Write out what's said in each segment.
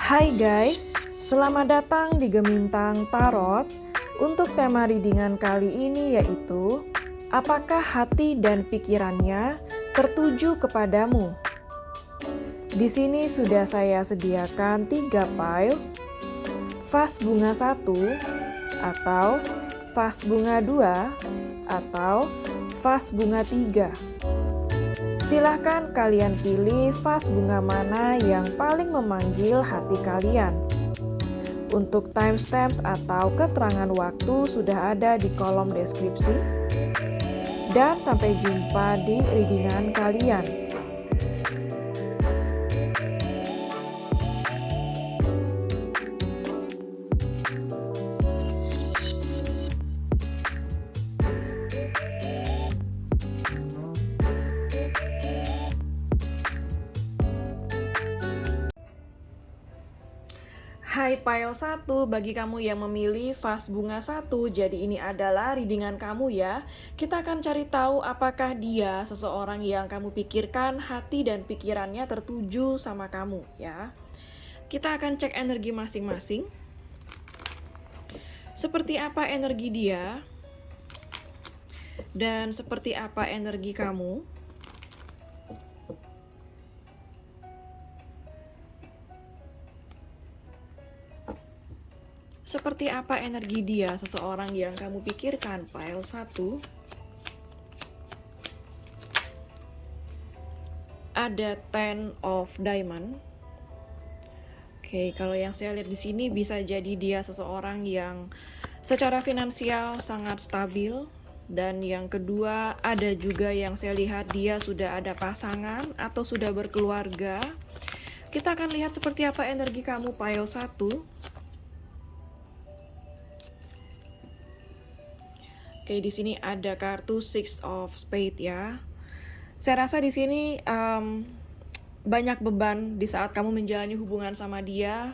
Hai guys, selamat datang di Gemintang Tarot. Untuk tema readingan kali ini yaitu apakah hati dan pikirannya tertuju kepadamu? Di sini sudah saya sediakan 3 file, vas bunga 1 atau vas bunga 2 atau vas bunga 3. Silahkan kalian pilih vas bunga mana yang paling memanggil hati kalian. Untuk timestamps atau keterangan waktu sudah ada di kolom deskripsi. Dan sampai jumpa di readingan kalian. Hai pile 1, bagi kamu yang memilih vas bunga 1, jadi ini adalah readingan kamu ya. Kita akan cari tahu apakah dia seseorang yang kamu pikirkan, hati dan pikirannya tertuju sama kamu ya. Kita akan cek energi masing-masing. Seperti apa energi dia? Dan seperti apa energi kamu? Seperti apa energi dia, seseorang yang kamu pikirkan, pile 1. Ada 10 of diamond. Oke, kalau yang saya lihat di sini bisa jadi dia seseorang yang secara finansial sangat stabil. Dan yang kedua, ada juga yang saya lihat dia sudah ada pasangan atau sudah berkeluarga. Kita akan lihat seperti apa energi kamu, pile 1. Oke, di sini ada kartu Six of Spades ya. Saya rasa di sini banyak beban di saat kamu menjalani hubungan sama dia,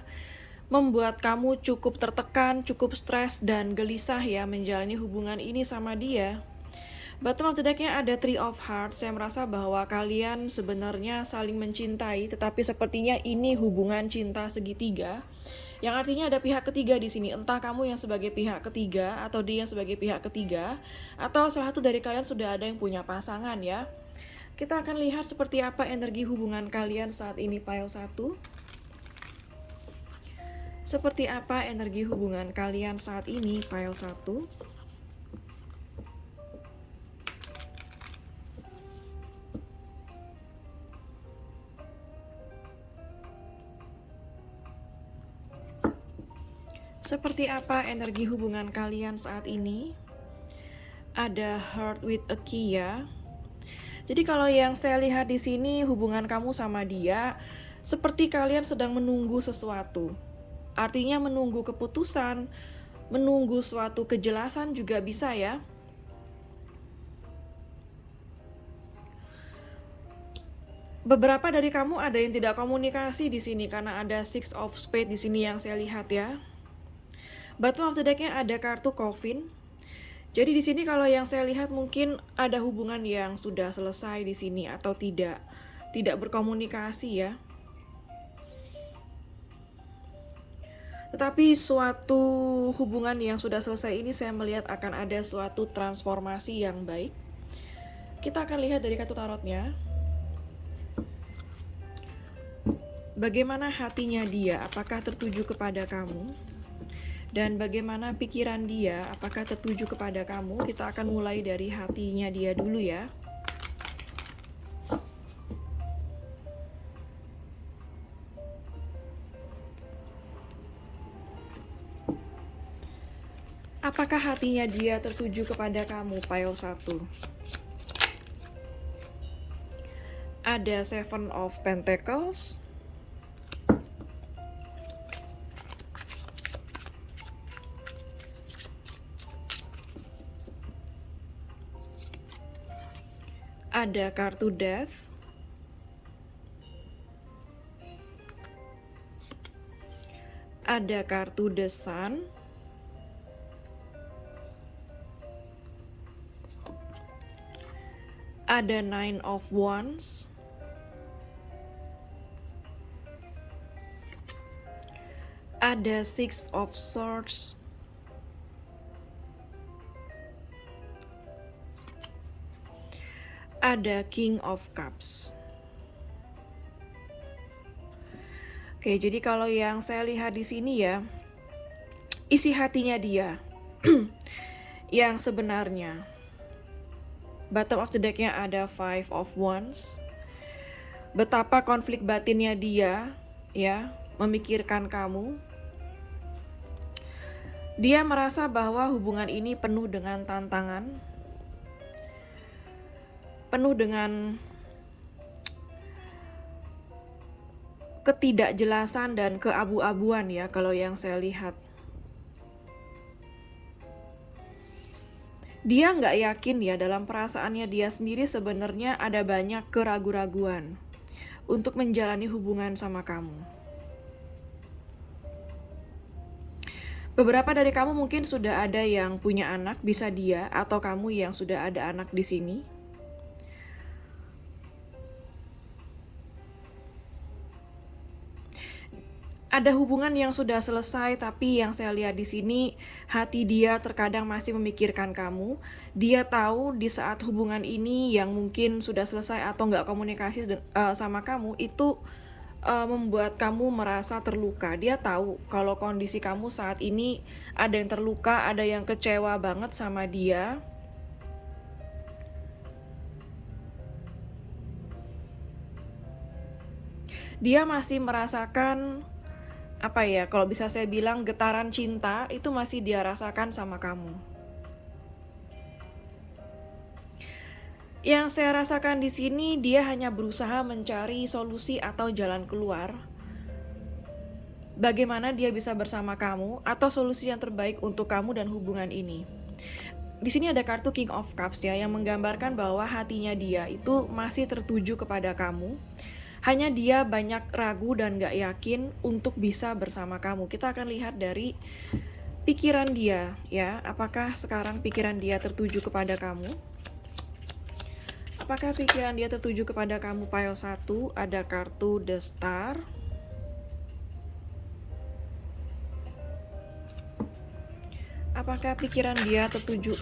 membuat kamu cukup tertekan, cukup stres dan gelisah ya menjalani hubungan ini sama dia. Bottom of the deck-nya ada Three of Hearts. Saya merasa bahwa kalian sebenarnya saling mencintai, tetapi sepertinya ini hubungan cinta segitiga. Yang artinya ada pihak ketiga di sini, entah kamu yang sebagai pihak ketiga atau dia yang sebagai pihak ketiga, atau salah satu dari kalian sudah ada yang punya pasangan ya. Kita akan lihat seperti apa energi hubungan kalian saat ini, pile 1. Seperti apa energi hubungan kalian saat ini, pile 1. Seperti apa energi hubungan kalian saat ini? Ada Heart with a Key ya. Jadi kalau yang saya lihat di sini hubungan kamu sama dia seperti kalian sedang menunggu sesuatu. Artinya menunggu keputusan, menunggu suatu kejelasan juga bisa ya. Beberapa dari kamu ada yang tidak komunikasi di sini karena ada Six of Spades di sini yang saya lihat ya. Bottom of the deck-nya ada kartu Coffin. Jadi di sini kalau yang saya lihat mungkin ada hubungan yang sudah selesai di sini atau tidak berkomunikasi ya. Tetapi suatu hubungan yang sudah selesai ini saya melihat akan ada suatu transformasi yang baik. Kita akan lihat dari kartu tarotnya. Bagaimana hatinya dia? Apakah tertuju kepada kamu? Dan bagaimana pikiran dia, apakah tertuju kepada kamu? Kita akan mulai dari hatinya dia dulu ya. Apakah hatinya dia tertuju kepada kamu, pile 1? Ada Seven of Pentacles. Ada kartu Death. Ada kartu The Sun. Ada Nine of Wands. Ada Six of Swords. Ada King of Cups. Oke, jadi kalau yang saya lihat di sini ya, isi hatinya dia yang sebenarnya. Bottom of the deck-nya ada Five of Wands. Betapa konflik batinnya dia ya, memikirkan kamu. Dia merasa bahwa hubungan ini penuh dengan tantangan, penuh dengan ketidakjelasan dan keabu-abuan ya kalau yang saya lihat. Dia nggak yakin ya, dalam perasaannya dia sendiri sebenarnya ada banyak keraguan-raguan untuk menjalani hubungan sama kamu. Beberapa dari kamu mungkin sudah ada yang punya anak, bisa dia atau kamu yang sudah ada anak di sini. Ada hubungan yang sudah selesai, tapi yang saya lihat di sini hati dia terkadang masih memikirkan kamu. Dia tahu di saat hubungan ini yang mungkin sudah selesai atau nggak komunikasi sama kamu itu membuat kamu merasa terluka. Dia tahu kalau kondisi kamu saat ini ada yang terluka, ada yang kecewa banget sama dia. Dia masih merasakan apa ya, kalau bisa saya bilang getaran cinta itu masih dia rasakan sama kamu. Yang saya rasakan di sini dia hanya berusaha mencari solusi atau jalan keluar. Bagaimana dia bisa bersama kamu atau solusi yang terbaik untuk kamu dan hubungan ini. Di sini ada kartu King of Cups ya, yang menggambarkan bahwa hatinya dia itu masih tertuju kepada kamu. Hanya dia banyak ragu dan gak yakin untuk bisa bersama kamu. Kita akan lihat dari pikiran dia ya. Apakah sekarang pikiran dia tertuju kepada kamu? Apakah pikiran dia tertuju kepada kamu? Pile 1, ada kartu The Star. Apakah pikiran dia tertuju?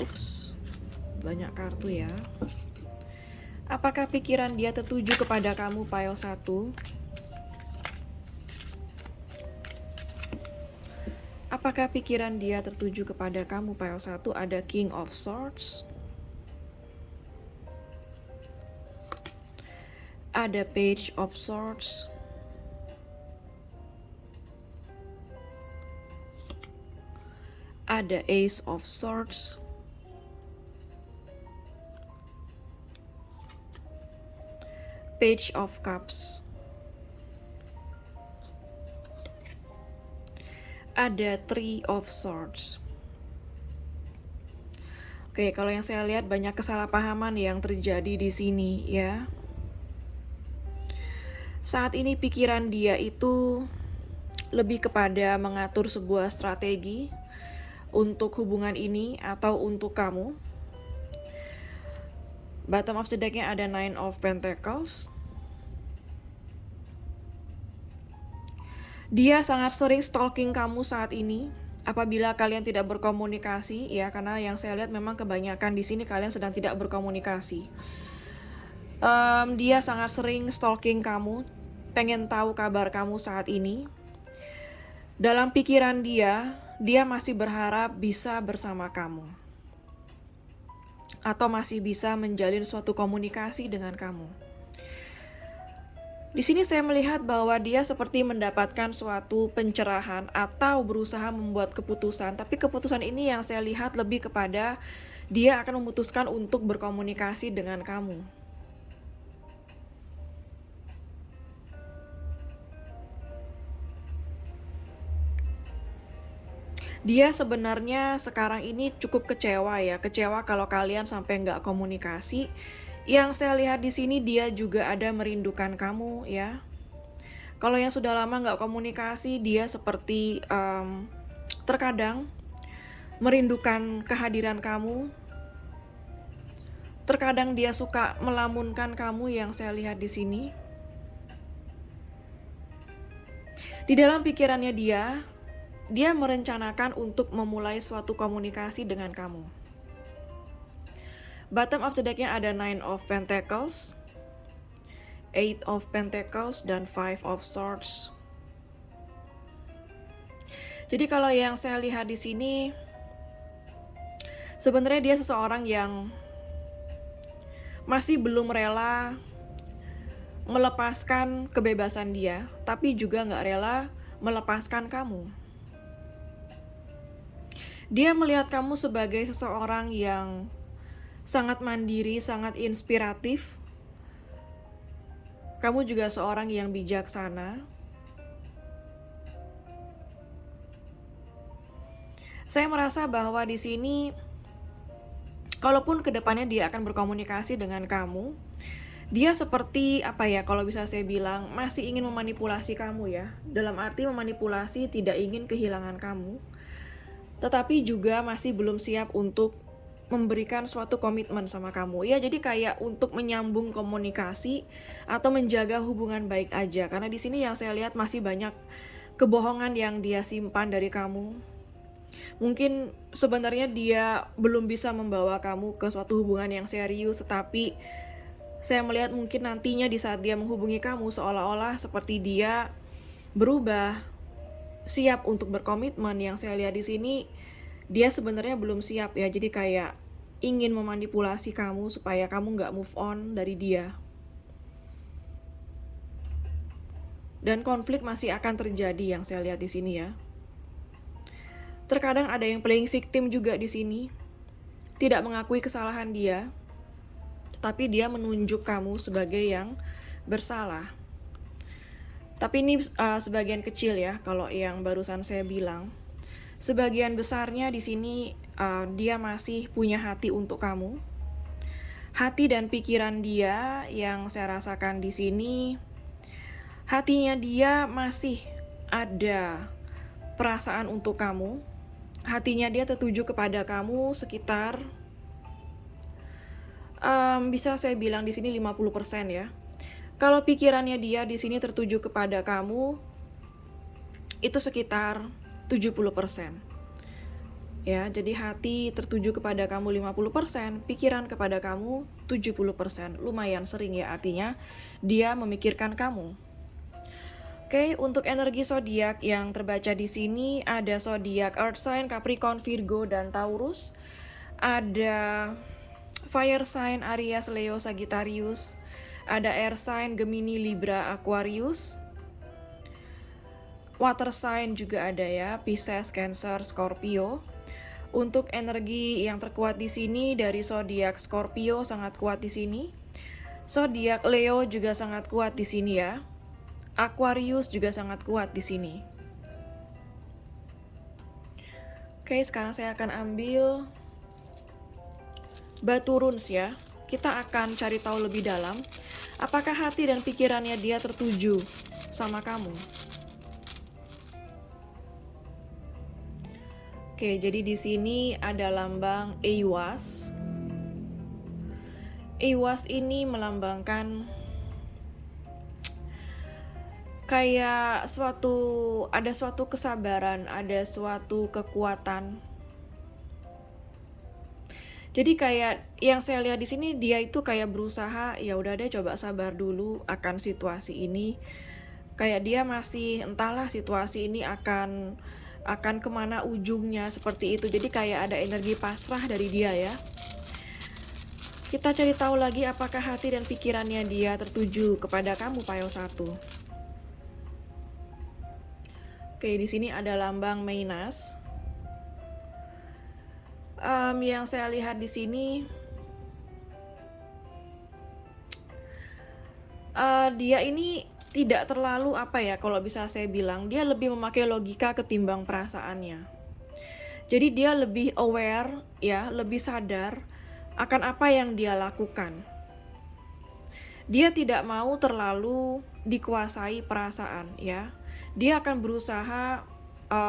Banyak kartu ya. Apakah pikiran dia tertuju kepada kamu? Pile 1. Apakah pikiran dia tertuju kepada kamu? Pile 1, ada King of Swords. Ada Page of Swords. Ada Ace of Swords. Page of Cups. Ada Three of Swords. Oke, kalau yang saya lihat banyak kesalahpahaman yang terjadi di sini ya. Saat ini pikiran dia itu lebih kepada mengatur sebuah strategi untuk hubungan ini atau untuk kamu. Bottom of the deck-nya ada Nine of Pentacles. Dia sangat sering stalking kamu saat ini apabila kalian tidak berkomunikasi ya, karena yang saya lihat memang kebanyakan di sini kalian sedang tidak berkomunikasi. Dia sangat sering stalking kamu, pengen tahu kabar kamu saat ini. Dalam pikiran dia masih berharap bisa bersama kamu. Atau masih bisa menjalin suatu komunikasi dengan kamu. Di sini saya melihat bahwa dia seperti mendapatkan suatu pencerahan atau berusaha membuat keputusan, tapi keputusan ini yang saya lihat lebih kepada dia akan memutuskan untuk berkomunikasi dengan kamu. Dia sebenarnya sekarang ini cukup kecewa ya, kecewa kalau kalian sampai nggak komunikasi. Yang saya lihat di sini dia juga ada merindukan kamu ya. Kalau yang sudah lama nggak komunikasi, dia seperti terkadang merindukan kehadiran kamu. Terkadang dia suka melamunkan kamu yang saya lihat di sini. Di dalam pikirannya dia, dia merencanakan untuk memulai suatu komunikasi dengan kamu. Bottom of the deck-nya ada Nine of Pentacles, Eight of Pentacles, dan Five of Swords. Jadi kalau yang saya lihat di sini, sebenarnya dia seseorang yang masih belum rela melepaskan kebebasan dia, tapi juga nggak rela melepaskan kamu. Dia melihat kamu sebagai seseorang yang sangat mandiri, sangat inspiratif. Kamu juga seorang yang bijaksana. Saya merasa bahwa di sini, kalaupun kedepannya dia akan berkomunikasi dengan kamu, dia seperti apa ya, kalau bisa saya bilang masih ingin memanipulasi kamu ya. Dalam arti memanipulasi, tidak ingin kehilangan kamu, tetapi juga masih belum siap untuk memberikan suatu komitmen sama kamu. Ya, jadi kayak untuk menyambung komunikasi atau menjaga hubungan baik aja. Karena di sini yang saya lihat masih banyak kebohongan yang dia simpan dari kamu. Mungkin sebenarnya dia belum bisa membawa kamu ke suatu hubungan yang serius, tetapi saya melihat mungkin nantinya di saat dia menghubungi kamu seolah-olah seperti dia berubah, siap untuk berkomitmen. Yang saya lihat di sini, dia sebenarnya belum siap ya. Jadi kayak ingin memanipulasi kamu supaya kamu nggak move on dari dia. Dan konflik masih akan terjadi yang saya lihat di sini ya. Terkadang ada yang playing victim juga di sini, tidak mengakui kesalahan dia, tapi dia menunjuk kamu sebagai yang bersalah. Tapi ini sebagian kecil ya, kalau yang barusan saya bilang. Sebagian besarnya di sini dia masih punya hati untuk kamu. Hati dan pikiran dia yang saya rasakan di sini, hatinya dia masih ada perasaan untuk kamu. Hatinya dia tertuju kepada kamu sekitar bisa saya bilang di sini 50% ya. Kalau pikirannya dia di sini tertuju kepada kamu, itu sekitar 70%. Ya, jadi hati tertuju kepada kamu 50%, pikiran kepada kamu 70%. Lumayan sering ya, artinya dia memikirkan kamu. Oke, untuk energi zodiak yang terbaca di sini ada zodiak Earth sign, Capricorn, Virgo, dan Taurus. Ada fire sign Aries, Leo, Sagittarius. Ada air sign Gemini, Libra, Aquarius. Water sign juga ada ya, Pisces, Cancer, Scorpio. Untuk energi yang terkuat di sini dari zodiak Scorpio sangat kuat di sini. Zodiak Leo juga sangat kuat di sini ya. Aquarius juga sangat kuat di sini. Oke, sekarang saya akan ambil batu runes ya. Kita akan cari tahu lebih dalam apakah hati dan pikirannya dia tertuju sama kamu. Oke, jadi di sini ada lambang Eiwas. Eiwas ini melambangkan kayak ada suatu kesabaran, ada suatu kekuatan. Jadi kayak yang saya lihat di sini, dia itu kayak berusaha, ya udah deh coba sabar dulu akan situasi ini. Kayak dia masih entahlah situasi ini akan kemana ujungnya, seperti itu. Jadi kayak ada energi pasrah dari dia ya. Kita cari tahu lagi apakah hati dan pikirannya dia tertuju kepada kamu, pile 1. Oke, di sini ada lambang Minas. Yang saya lihat di sini, dia ini tidak terlalu apa ya, kalau bisa saya bilang dia lebih memakai logika ketimbang perasaannya. Jadi dia lebih aware ya, lebih sadar akan apa yang dia lakukan. Dia tidak mau terlalu dikuasai perasaan ya. Dia akan berusaha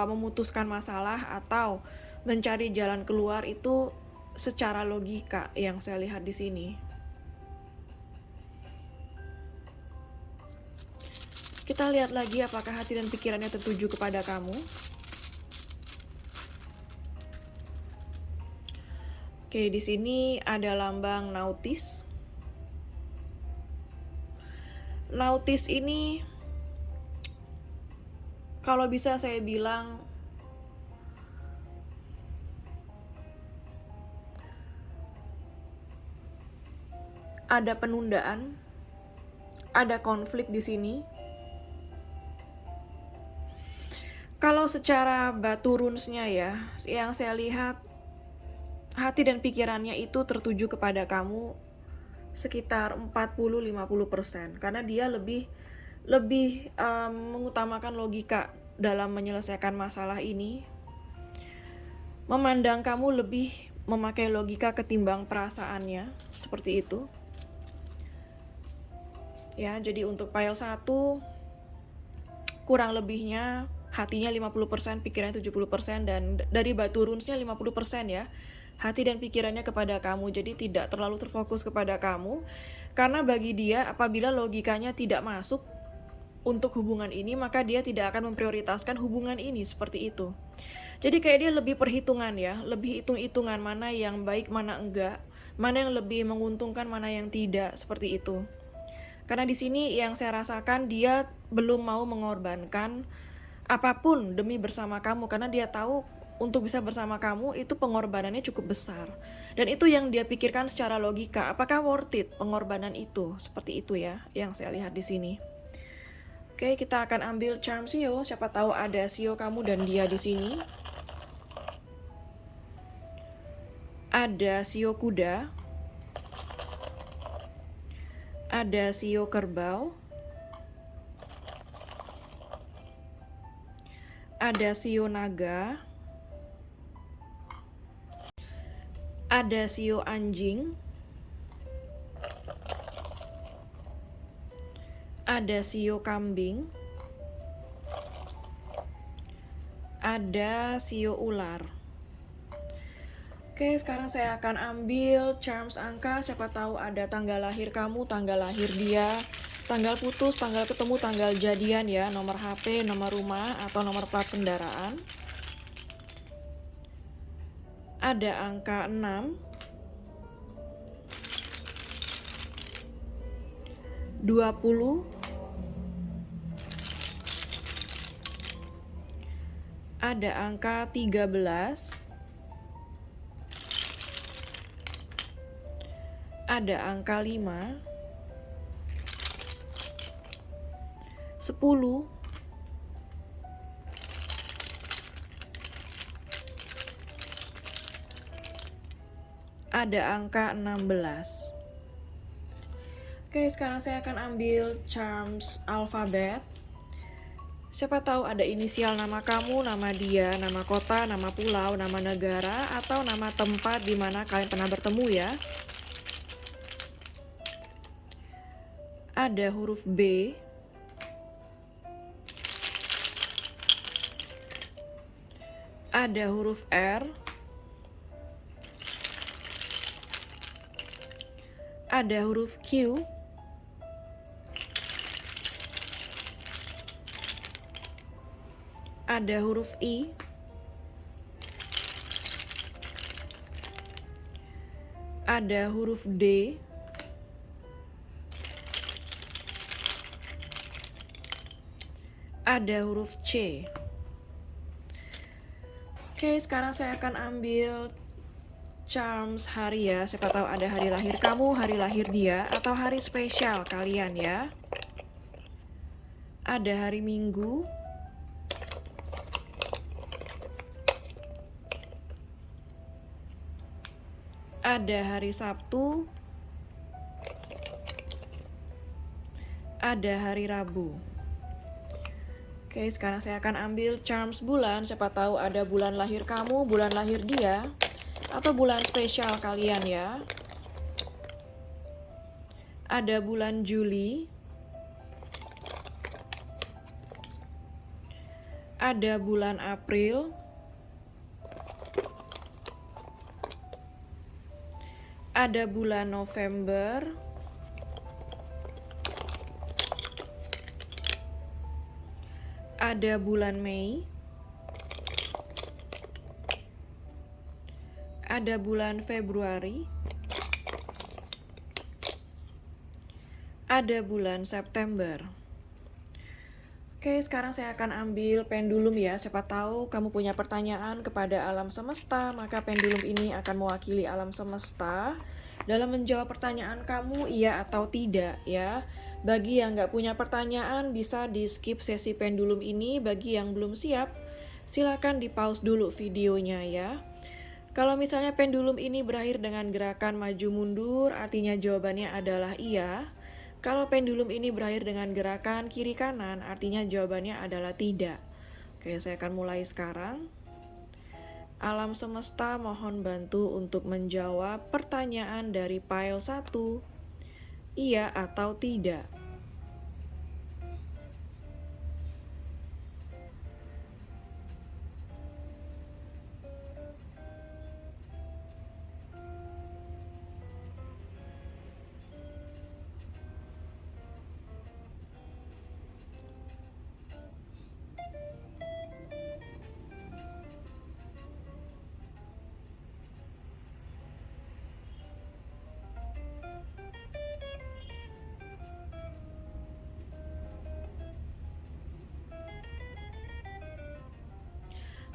memutuskan masalah atau mencari jalan keluar itu secara logika yang saya lihat di sini. Kita lihat lagi apakah hati dan pikirannya tertuju kepada kamu. Oke, di sini ada lambang nautis. Nautis ini kalau bisa saya bilang ada penundaan, ada konflik di sini. Kalau secara batu runesnya ya, yang saya lihat hati dan pikirannya itu tertuju kepada kamu sekitar 40-50%, karena dia lebih mengutamakan logika dalam menyelesaikan masalah ini, memandang kamu lebih memakai logika ketimbang perasaannya, seperti itu. Ya, jadi untuk pile 1 kurang lebihnya hatinya 50%, pikirannya 70%, dan dari batu runesnya 50% ya. Hati dan pikirannya kepada kamu, jadi tidak terlalu terfokus kepada kamu. Karena bagi dia, apabila logikanya tidak masuk untuk hubungan ini, maka dia tidak akan memprioritaskan hubungan ini, seperti itu. Jadi kayak dia lebih perhitungan ya, lebih hitung-hitungan mana yang baik, mana enggak, mana yang lebih menguntungkan, mana yang tidak, seperti itu. Karena di sini yang saya rasakan, dia belum mau mengorbankan apapun demi bersama kamu, karena dia tahu untuk bisa bersama kamu itu pengorbanannya cukup besar. Dan itu yang dia pikirkan secara logika, apakah worth it pengorbanan itu? Seperti itu ya yang saya lihat di sini. Oke, kita akan ambil charm Sio, siapa tahu ada Sio kamu dan dia di sini. Ada Sio kuda. Ada Sio kerbau. Ada Sio naga. Ada Sio anjing. Ada Sio kambing. Ada Sio ular. Oke, sekarang saya akan ambil charms angka, siapa tahu ada tanggal lahir kamu, tanggal lahir dia, tanggal putus, tanggal ketemu, tanggal jadian ya, nomor HP, nomor rumah, atau nomor plat kendaraan. Ada angka 6, 20, ada angka 13, ada angka 5, 10, ada angka 16. Oke, sekarang saya akan ambil charms alfabet. Siapa tahu ada inisial nama kamu, nama dia, nama kota, nama pulau, nama negara, atau nama tempat di mana kalian pernah bertemu ya. Ada huruf B. Ada huruf R. Ada huruf Q. Ada huruf I. Ada huruf D. Ada huruf C. Oke, sekarang saya akan ambil charms hari ya. Siapa tahu ada hari lahir kamu, hari lahir dia, atau hari spesial kalian ya. Ada hari Minggu. Ada hari Sabtu. Ada hari Rabu. Oke, sekarang saya akan ambil charms bulan. Siapa tahu ada bulan lahir kamu, bulan lahir dia, atau bulan spesial kalian ya. Ada bulan Juli. Ada bulan April. Ada bulan November. Ada bulan Mei. ada bulan Februari, ada bulan September. Oke, sekarang saya akan ambil pendulum ya. Siapa tahu kamu punya pertanyaan kepada alam semesta, maka pendulum ini akan mewakili alam semesta dalam menjawab pertanyaan kamu iya atau tidak ya. Bagi yang nggak punya pertanyaan bisa di skip sesi pendulum ini. Bagi yang belum siap, silakan di pause dulu videonya ya. Kalau misalnya pendulum ini berakhir dengan gerakan maju mundur, artinya jawabannya adalah iya. Kalau pendulum ini berakhir dengan gerakan kiri kanan, artinya jawabannya adalah tidak. Oke, saya akan mulai sekarang. Alam semesta mohon bantu untuk menjawab pertanyaan dari pile 1. Iya atau tidak?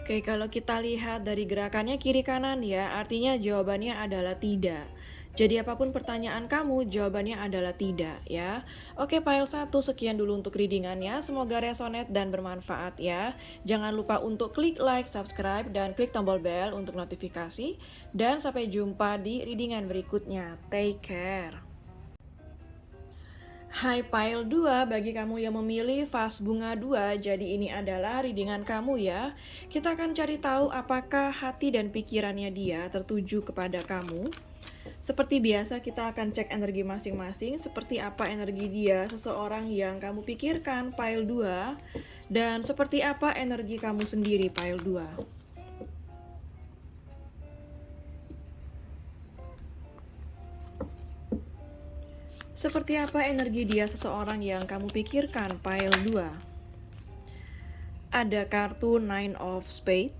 Oke, kalau kita lihat dari gerakannya kiri kanan ya, artinya jawabannya adalah tidak. Jadi apapun pertanyaan kamu, jawabannya adalah tidak ya. Oke, file 1 sekian dulu untuk readingannya. Semoga resonate dan bermanfaat ya. Jangan lupa untuk klik like, subscribe, dan klik tombol bell untuk notifikasi. Dan sampai jumpa di readingan berikutnya. Take care. Hai pile 2, bagi kamu yang memilih vas bunga 2, jadi ini adalah readingan kamu ya. Kita akan cari tahu apakah hati dan pikirannya dia tertuju kepada kamu. Seperti biasa kita akan cek energi masing-masing, seperti apa energi dia seseorang yang kamu pikirkan pile 2, dan seperti apa energi kamu sendiri pile 2. Seperti apa energi dia seseorang yang kamu pikirkan pile 2. Ada kartu 9 of Spades.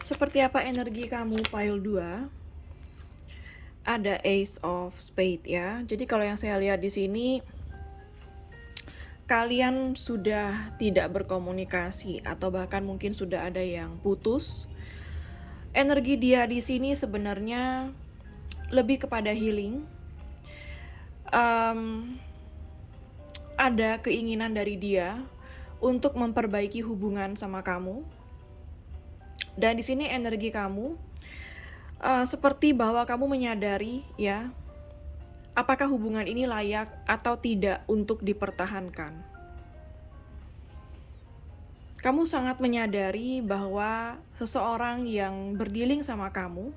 Seperti apa energi kamu pile 2? Ada Ace of Spades ya. Jadi kalau yang saya lihat di sini kalian sudah tidak berkomunikasi atau bahkan mungkin sudah ada yang putus. Energi dia di sini sebenarnya lebih kepada healing. Ada keinginan dari dia untuk memperbaiki hubungan sama kamu. Dan di sini energi kamu seperti bahwa kamu menyadari ya, apakah hubungan ini layak atau tidak untuk dipertahankan. Kamu sangat menyadari bahwa seseorang yang berdealing sama kamu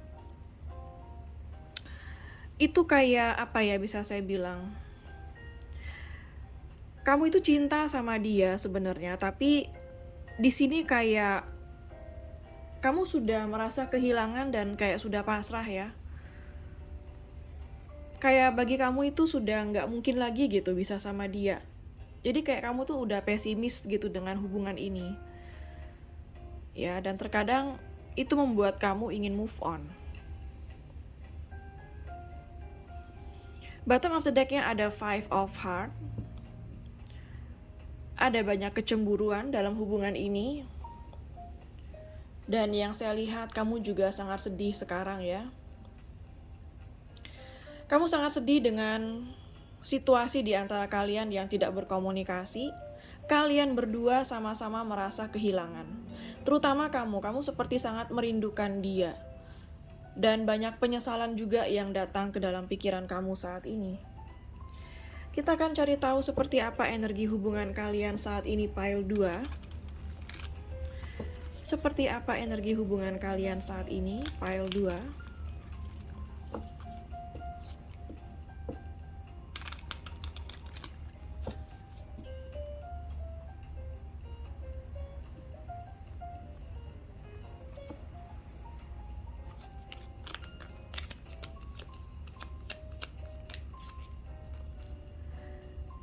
itu kayak apa ya, bisa saya bilang, kamu itu cinta sama dia sebenarnya, tapi di sini kayak kamu sudah merasa kehilangan dan kayak sudah pasrah ya. Kayak bagi kamu itu sudah nggak mungkin lagi gitu bisa sama dia. Jadi kayak kamu tuh udah pesimis gitu dengan hubungan ini. Ya, dan terkadang itu membuat kamu ingin move on. Bottom of the deck-nya ada 5 of Hearts. Ada banyak kecemburuan dalam hubungan ini. Dan yang saya lihat kamu juga sangat sedih sekarang ya. Kamu sangat sedih dengan situasi di antara kalian yang tidak berkomunikasi. Kalian berdua sama-sama merasa kehilangan. Terutama kamu seperti sangat merindukan dia. Dan banyak penyesalan juga yang datang ke dalam pikiran kamu saat ini. Kita akan cari tahu seperti apa energi hubungan kalian saat ini pile 2. Seperti apa energi hubungan kalian saat ini pile 2.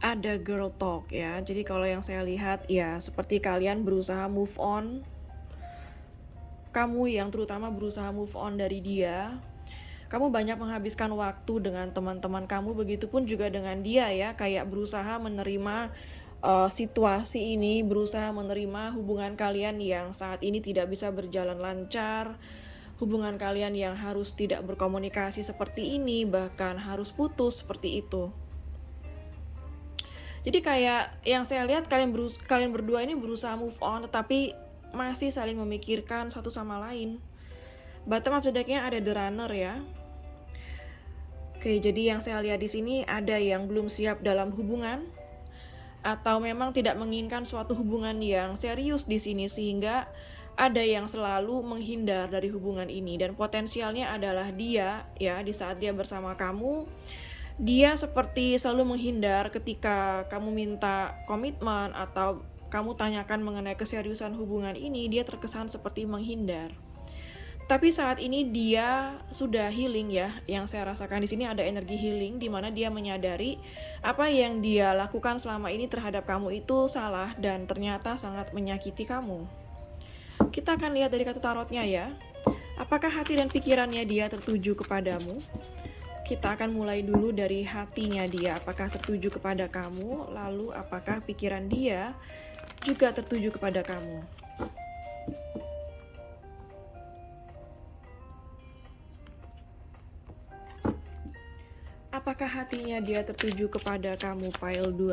Ada girl talk ya. Jadi kalau yang saya lihat ya seperti kalian berusaha move on kamu yang terutama berusaha move on dari dia, kamu banyak menghabiskan waktu dengan teman-teman kamu, begitupun juga dengan dia ya, kayak berusaha menerima situasi ini, berusaha menerima hubungan kalian yang saat ini tidak bisa berjalan lancar, hubungan kalian yang harus tidak berkomunikasi seperti ini, bahkan harus putus seperti itu. Jadi kayak yang saya lihat kalian berdua ini berusaha move on, tetapi masih saling memikirkan satu sama lain. Bottom of the deck-nya ada The Runner ya. Oke, jadi yang saya lihat di sini ada yang belum siap dalam hubungan, atau memang tidak menginginkan suatu hubungan yang serius di sini, sehingga ada yang selalu menghindar dari hubungan ini. Dan potensialnya adalah dia ya, di saat dia bersama kamu, dia seperti selalu menghindar ketika kamu minta komitmen atau kamu tanyakan mengenai keseriusan hubungan ini, dia terkesan seperti menghindar. Tapi saat ini dia sudah healing ya. Yang saya rasakan di sini ada energi healing, di mana dia menyadari apa yang dia lakukan selama ini terhadap kamu itu salah dan ternyata sangat menyakiti kamu. Kita akan lihat dari kartu tarotnya ya. Apakah hati dan pikirannya dia tertuju kepadamu? Kita akan mulai dulu dari hatinya dia, apakah tertuju kepada kamu, lalu apakah pikiran dia juga tertuju kepada kamu. Apakah hatinya dia tertuju kepada kamu, pile 2?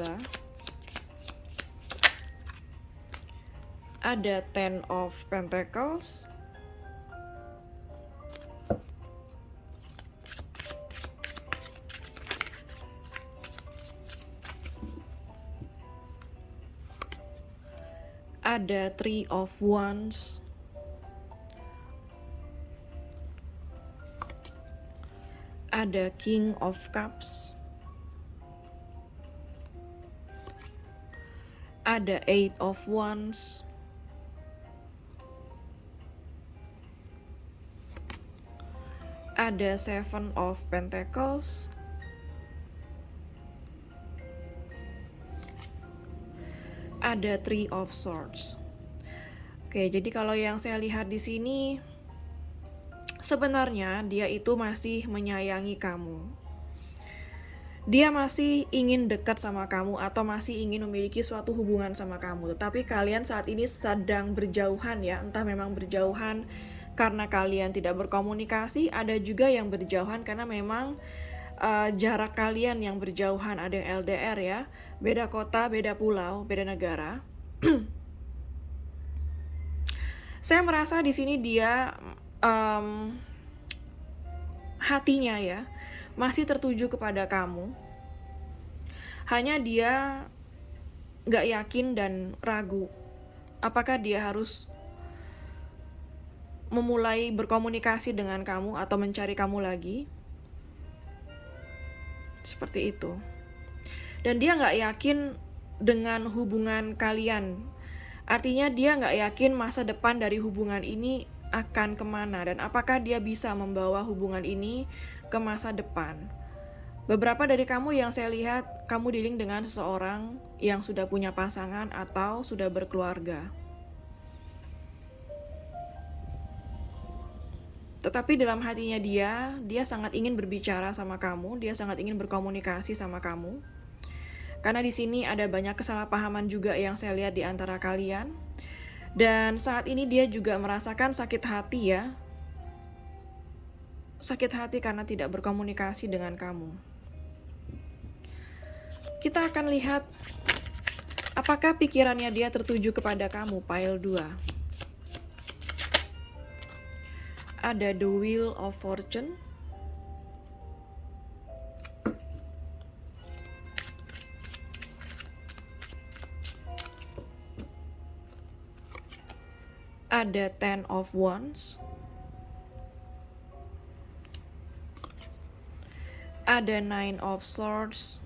Ada Ten of Pentacles. Ada Three of Wands. Ada King of Cups. Ada Eight of Wands. Ada Seven of Pentacles. Ada Three of Swords. Oke, jadi kalau yang saya lihat di sini, sebenarnya dia itu masih menyayangi kamu. Dia masih ingin dekat sama kamu atau masih ingin memiliki suatu hubungan sama kamu. Tetapi kalian saat ini sedang berjauhan ya, entah memang berjauhan karena kalian tidak berkomunikasi, ada juga yang berjauhan karena memang jarak kalian yang berjauhan, ada yang LDR ya, beda kota, beda pulau, beda negara. Saya merasa di sini dia hatinya ya masih tertuju kepada kamu. Hanya dia nggak yakin dan ragu apakah dia harus memulai berkomunikasi dengan kamu atau mencari kamu lagi. Seperti itu. Dan dia nggak yakin dengan hubungan kalian. Artinya dia nggak yakin masa depan dari hubungan ini akan kemana dan apakah dia bisa membawa hubungan ini ke masa depan. Beberapa dari kamu yang saya lihat, kamu dealing dengan seseorang yang sudah punya pasangan atau sudah berkeluarga. Tetapi dalam hatinya dia sangat ingin berbicara sama kamu, dia sangat ingin berkomunikasi sama kamu. Karena di sini ada banyak kesalahpahaman juga yang saya lihat di antara kalian. Dan saat ini dia juga merasakan sakit hati ya. Sakit hati karena tidak berkomunikasi dengan kamu. Kita akan lihat apakah pikirannya dia tertuju kepada kamu, pile 2. Ada The Wheel of Fortune. Ada Ten of Wands. Ada Nine of Swords.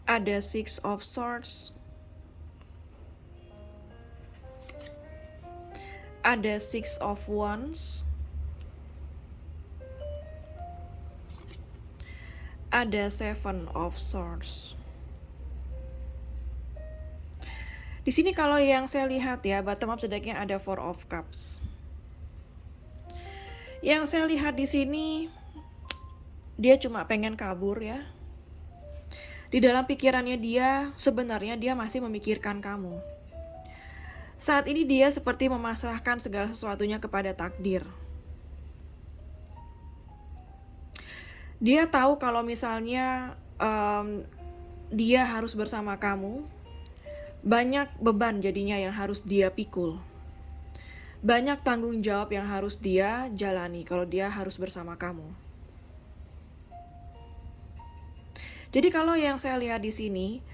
Ada Six of Swords. Ada Six of Wands. Ada Seven of Swords. Di sini kalau yang saya lihat ya, bottom of the deck-nya ada Four of Cups. Yang saya lihat di sini, dia cuma pengen kabur ya. Di dalam pikirannya dia, sebenarnya dia masih memikirkan kamu. Saat ini dia seperti memasrahkan segala sesuatunya kepada takdir. Dia tahu kalau misalnya dia harus bersama kamu, banyak beban jadinya yang harus dia pikul. Banyak tanggung jawab yang harus dia jalani kalau dia harus bersama kamu. Jadi kalau yang saya lihat di sini,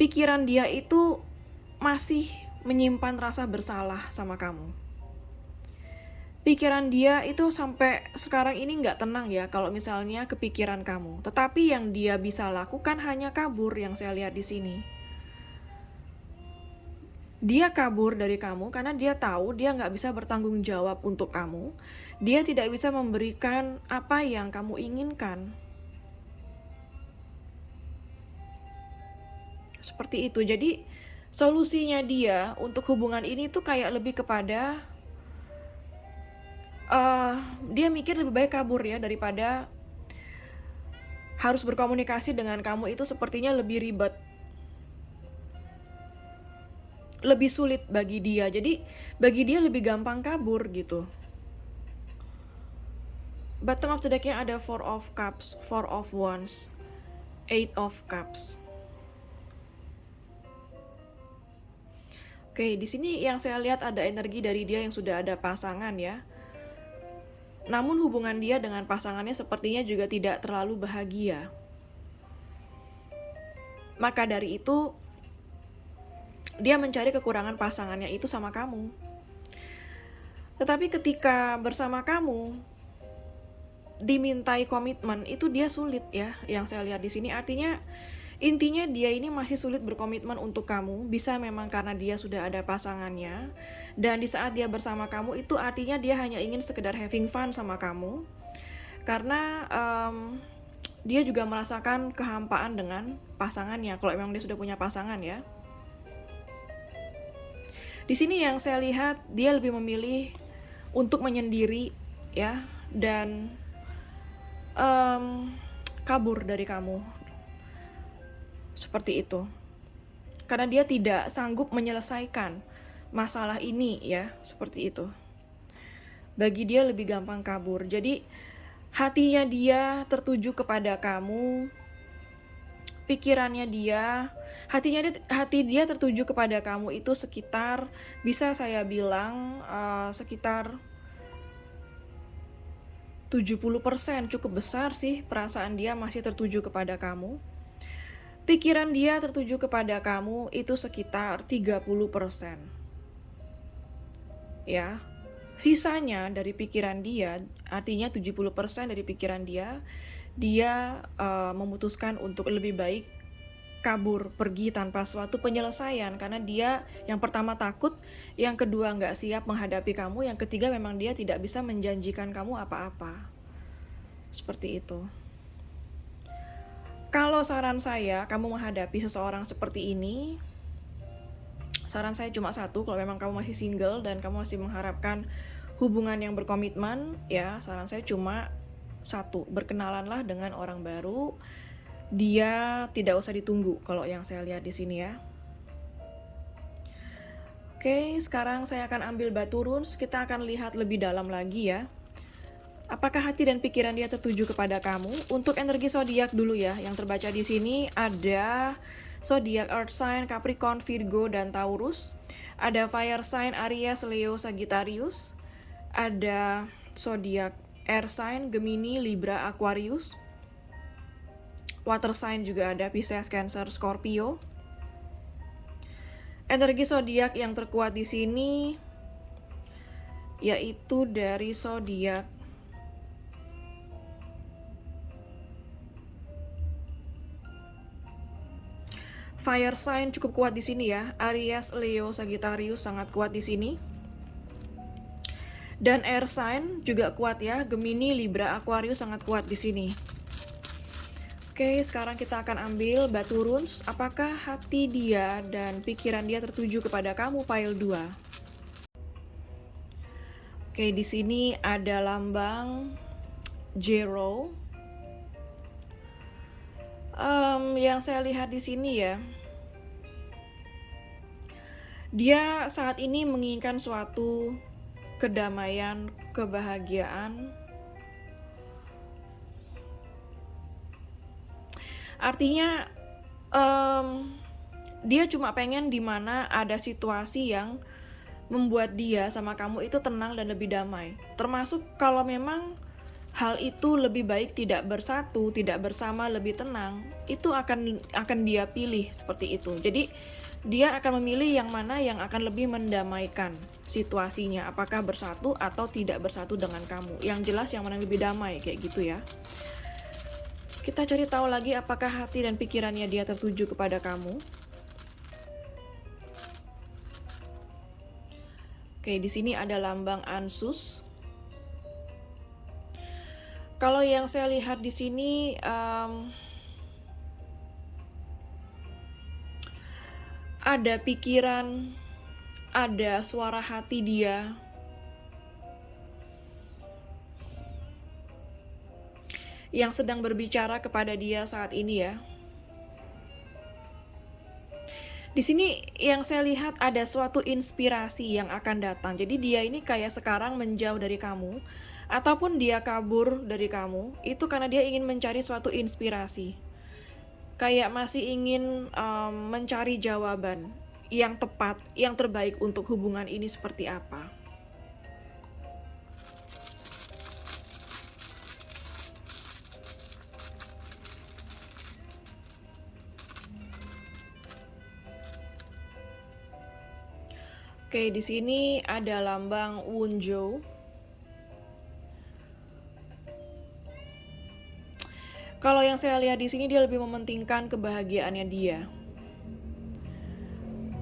pikiran dia itu masih menyimpan rasa bersalah sama kamu. Pikiran dia itu sampai sekarang ini nggak tenang ya kalau misalnya kepikiran kamu. Tetapi yang dia bisa lakukan hanya kabur yang saya lihat di sini. Dia kabur dari kamu karena dia tahu dia nggak bisa bertanggung jawab untuk kamu. Dia tidak bisa memberikan apa yang kamu inginkan. Seperti itu. Jadi solusinya dia untuk hubungan ini tuh kayak lebih kepada dia mikir lebih baik kabur ya daripada harus berkomunikasi dengan kamu. Itu sepertinya lebih ribet, lebih sulit bagi dia. Jadi bagi dia lebih gampang kabur gitu. Bottom of the deck-nya ada Four of Cups, Four of Wands, Eight of Cups. Oke, di sini yang saya lihat ada energi dari dia yang sudah ada pasangan ya. Namun hubungan dia dengan pasangannya sepertinya juga tidak terlalu bahagia. Maka dari itu, dia mencari kekurangan pasangannya itu sama kamu. Tetapi ketika bersama kamu, dimintai komitmen, itu dia sulit ya, yang saya lihat di sini. Artinya, intinya dia ini masih sulit berkomitmen untuk kamu. Bisa memang karena dia sudah ada pasangannya. Dan di saat dia bersama kamu itu artinya dia hanya ingin sekedar having fun sama kamu. Karena dia juga merasakan kehampaan dengan pasangannya. Kalau memang dia sudah punya pasangan ya. Di sini yang saya lihat dia lebih memilih untuk menyendiri ya. Dan kabur dari kamu. Seperti itu. Karena dia tidak sanggup menyelesaikan masalah ini ya, seperti itu. Bagi dia lebih gampang kabur. Jadi hatinya dia tertuju kepada kamu. Pikirannya dia, hati dia tertuju kepada kamu itu sekitar, bisa saya bilang sekitar 70%, cukup besar sih perasaan dia masih tertuju kepada kamu. Pikiran dia tertuju kepada kamu itu sekitar 30%. Ya. Sisanya dari pikiran dia, artinya 70% dari pikiran dia memutuskan untuk lebih baik kabur, pergi tanpa suatu penyelesaian. Karena dia yang pertama takut, yang kedua nggak siap menghadapi kamu, yang ketiga memang dia tidak bisa menjanjikan kamu apa-apa. Seperti itu. Kalau saran saya, kamu menghadapi seseorang seperti ini, saran saya cuma satu. Kalau memang kamu masih single dan kamu masih mengharapkan hubungan yang berkomitmen, ya saran saya cuma satu, berkenalanlah dengan orang baru. Dia tidak usah ditunggu kalau yang saya lihat di sini ya. Oke, sekarang saya akan ambil batu runes. Kita akan lihat lebih dalam lagi ya. Apakah hati dan pikiran dia tertuju kepada kamu? Untuk energi zodiak dulu ya. Yang terbaca di sini ada zodiak Earth sign, Capricorn, Virgo, dan Taurus. Ada fire sign Aries, Leo, Sagittarius. Ada zodiak air sign Gemini, Libra, Aquarius. Water sign juga ada Pisces, Cancer, Scorpio. Energi zodiak yang terkuat di sini yaitu dari zodiak fire sign cukup kuat di sini ya. Aries, Leo, Sagittarius sangat kuat di sini. Dan air sign juga kuat ya. Gemini, Libra, Aquarius sangat kuat di sini. Oke, sekarang kita akan ambil batu runes. Apakah hati dia dan pikiran dia tertuju kepada kamu, pile 2? Oke, di sini ada lambang Zero. Yang saya lihat di sini ya, dia saat ini menginginkan suatu kedamaian, kebahagiaan. Artinya dia cuma pengen dimana ada situasi yang membuat dia sama kamu itu tenang dan lebih damai. Termasuk kalau memang hal itu lebih baik tidak bersatu, tidak bersama, lebih tenang, itu akan dia pilih seperti itu. Jadi dia akan memilih yang mana yang akan lebih mendamaikan situasinya, apakah bersatu atau tidak bersatu dengan kamu. Yang jelas yang mana lebih damai, kayak gitu ya. Kita cari tahu lagi apakah hati dan pikirannya dia tertuju kepada kamu. Oke, di sini ada lambang Ansus. Kalau yang saya lihat di sini ada pikiran, ada suara hati dia. Yang sedang berbicara kepada dia saat ini ya. Di sini yang saya lihat ada suatu inspirasi yang akan datang. Jadi dia ini kayak sekarang menjauh dari kamu, ataupun dia kabur dari kamu, itu karena dia ingin mencari suatu inspirasi. Kayak masih ingin mencari jawaban yang tepat, yang terbaik untuk hubungan ini seperti apa. Oke, di sini ada lambang Wunjo. Kalau yang saya lihat di sini dia lebih mementingkan kebahagiaannya dia.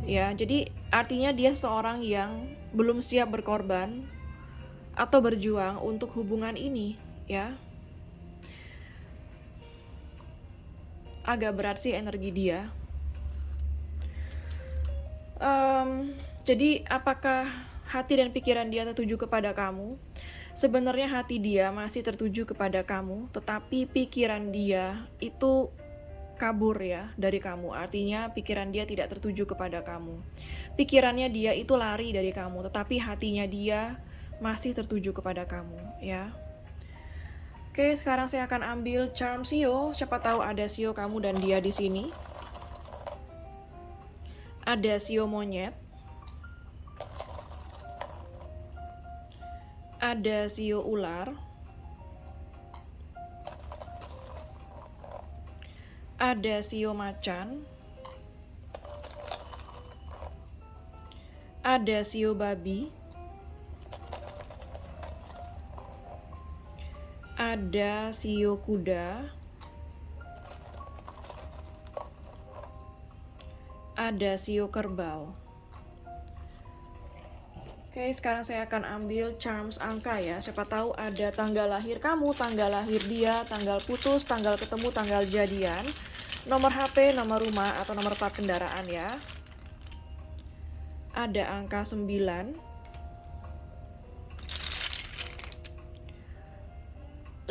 Ya, jadi artinya dia seorang yang belum siap berkorban atau berjuang untuk hubungan ini, ya. Agak berat sih energi dia. Jadi apakah hati dan pikiran dia tertuju kepada kamu? Sebenarnya hati dia masih tertuju kepada kamu, tetapi pikiran dia itu kabur ya dari kamu. Artinya pikiran dia tidak tertuju kepada kamu. Pikirannya dia itu lari dari kamu, tetapi hatinya dia masih tertuju kepada kamu, ya. Oke, sekarang saya akan ambil charm Sio. Siapa tahu ada Sio kamu dan dia di sini. Ada Sio monyet. Ada Sio ular. Ada Sio macan. Ada Sio babi. Ada Sio kuda. Ada Sio kerbau. Oke, sekarang saya akan ambil charms angka ya. Siapa tahu ada tanggal lahir kamu, tanggal lahir dia, tanggal putus, tanggal ketemu, tanggal jadian, nomor HP, nomor rumah, atau nomor plat kendaraan ya. Ada angka 9, 5,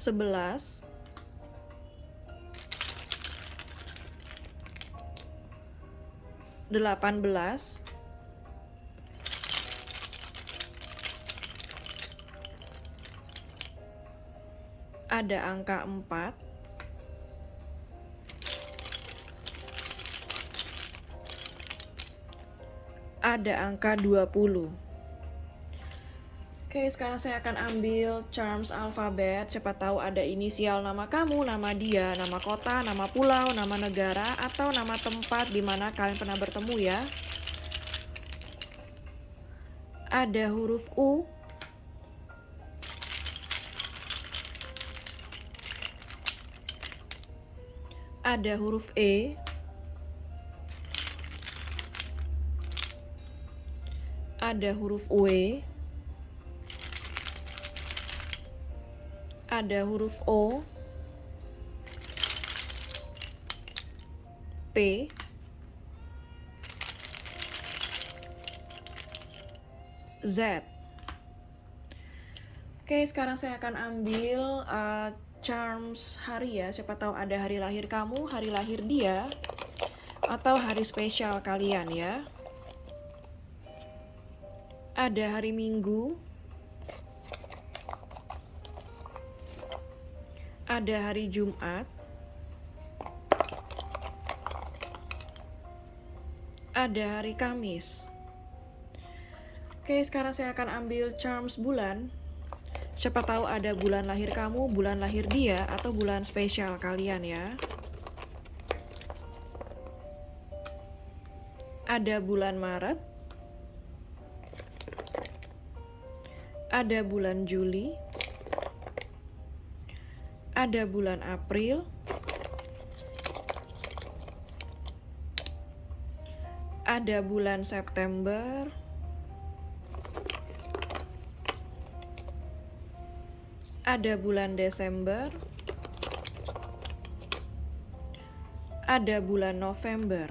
11, 18, 4, ada angka 20. Oke, sekarang saya akan ambil charms alfabet. Siapa tahu ada inisial nama kamu, nama dia, nama kota, nama pulau, nama negara, atau nama tempat di mana kalian pernah bertemu ya. Ada huruf U. Ada huruf E. Ada huruf W. ada huruf O, P, Z. Oke, sekarang saya akan ambil charms hari ya. Siapa tahu ada hari lahir kamu, hari lahir dia, atau hari spesial kalian ya. Ada hari Minggu, ada hari Jumat, ada hari Kamis. Oke, sekarang saya akan ambil charms bulan. Siapa tahu ada bulan lahir kamu, bulan lahir dia, atau bulan spesial kalian ya. Ada bulan Maret, ada bulan Juli, ada bulan April, ada bulan September, ada bulan Desember, ada bulan November.